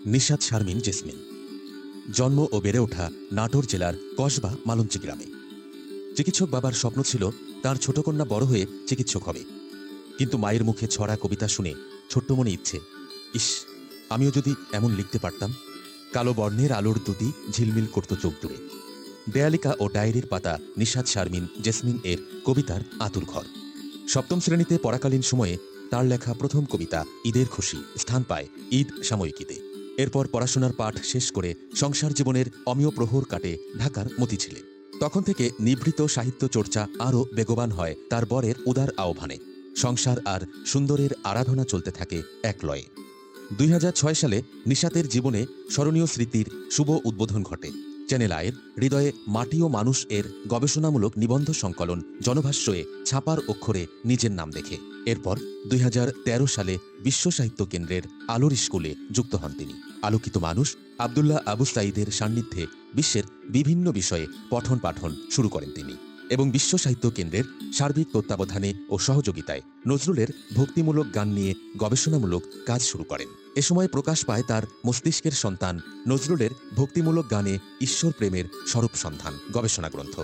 Nishat Sharmin jasmine জন্ম ও বেড়ে ওঠা নাটোর জেলার কসবা মালঞ্চি গ্রামে। চিকিৎসক বাবার স্বপ্ন ছিল তার ছোট কন্যা বড় হয়ে চিকিৎসক হবে, কিন্তু মায়ের মুখে ছড়া কবিতা শুনে ছোট্ট মনে ইচ্ছে, ইস, আমিও যদি এমন লিখতে পারতাম। কালো বর্ণের আলোর দুটি ঝিলমিল করত চোখ জুড়ে। দেয়ালিকা ও ডায়েরির পাতা নিশাত শারমিন জেসমিন এর কবিতার আতুর ঘর। সপ্তম শ্রেণীতে পড়াকালীন সময়ে তার লেখা প্রথম কবিতা ঈদের খুশি স্থান পায় ঈদ সাময়িকীতে। এরপর পড়াশোনার পাঠ শেষ করে সংসার জীবনের অমিয় প্রহর কাটে ঢাকার মতিঝিলে। তখন থেকে নিভৃত সাহিত্য চর্চা আরও বেগবান হয় তার বরের উদার আহ্বানে। সংসার আর সুন্দরের আরাধনা চলতে থাকে এক লয়ে। 2006 সালে নিশাতের জীবনে স্মরণীয় স্মৃতির শুভ উদ্বোধন ঘটে। চ্যানেল আয়ের হৃদয়ে মাটি ও মানুষ এর গবেষণামূলক নিবন্ধ সংকলন জনভাষ্যে ছাপার অক্ষরে নিজের নাম দেখে। এরপর 2013 সালে বিশ্ব সাহিত্য কেন্দ্রের আলোর স্কুলে যুক্ত হন তিনি। আলোকিত মানুষ আবদুল্লাহ আবু সাঈদের সান্নিধ্যে বিশ্বের বিভিন্ন বিষয়ে পঠন পাঠন শুরু করেন তিনি এবং বিশ্ব সাহিত্য কেন্দ্রের সার্বিক তত্ত্বাবধানে ও সহযোগিতায় নজরুলের ভক্তিমূলক গান নিয়ে গবেষণামূলক কাজ শুরু করেন। এ সময় প্রকাশ পায় তার মস্তিষ্কের সন্তান নজরুলের ভক্তিমূলক গানে ঈশ্বর প্রেমের স্বরূপ সন্ধান গবেষণা গ্রন্থ।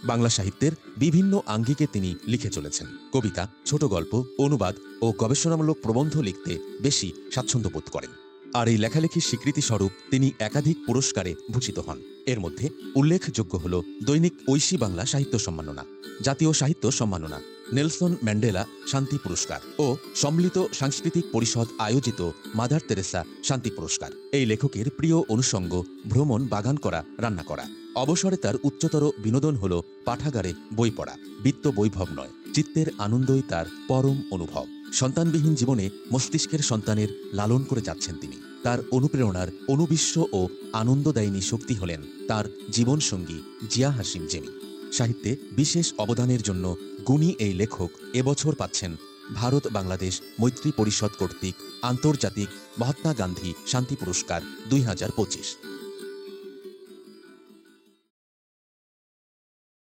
বাংলা সাহিত্যের বিভিন্ন আঙ্গিকে তিনি লিখে চলেছেন। কবিতা, ছোট গল্প, অনুবাদ ও গবেষণামূলক প্রবন্ধ লিখতে বেশি স্বাচ্ছন্দ্য বোধ করেন। আর এই লেখালেখির স্বীকৃতি স্বরূপ তিনি একাধিক পুরস্কারে ভূষিত হন। এর মধ্যে উল্লেখযোগ্য হল দৈনিক ঐশী বাংলা সাহিত্য সম্মাননা, জাতীয় সাহিত্য সম্মাননা, নেলসন ম্যান্ডেলা শান্তি পুরস্কার ও সম্মিলিত সাংস্কৃতিক পরিষদ আয়োজিত মাদার তেরেসা শান্তি পুরস্কার। এই লেখকের প্রিয় অনুষঙ্গ ভ্রমণ, বাগান করা, রান্না করা। অবসরে তার উচ্চতর বিনোদন হল পাঠাগারে বই পড়া। বিত্ত বৈভব নয়, চিত্তের আনন্দই তার পরম অনুভব। সন্তানবিহীন জীবনে মস্তিষ্কের সন্তানের লালন করে যাচ্ছেন তিনি। তার অনুপ্রেরণার অনুবিশ্ব ও আনন্দদায়িনী শক্তি হলেন তার জীবনসঙ্গী জিয়া হাসিম জেমি। সাহিত্যে বিশেষ অবদানের জন্য গুণী এই লেখক এবছর পাচ্ছেন ভারত বাংলাদেশ মৈত্রী পরিষদ কর্তৃক আন্তর্জাতিক মহাত্মা গান্ধী শান্তি পুরস্কার 2025।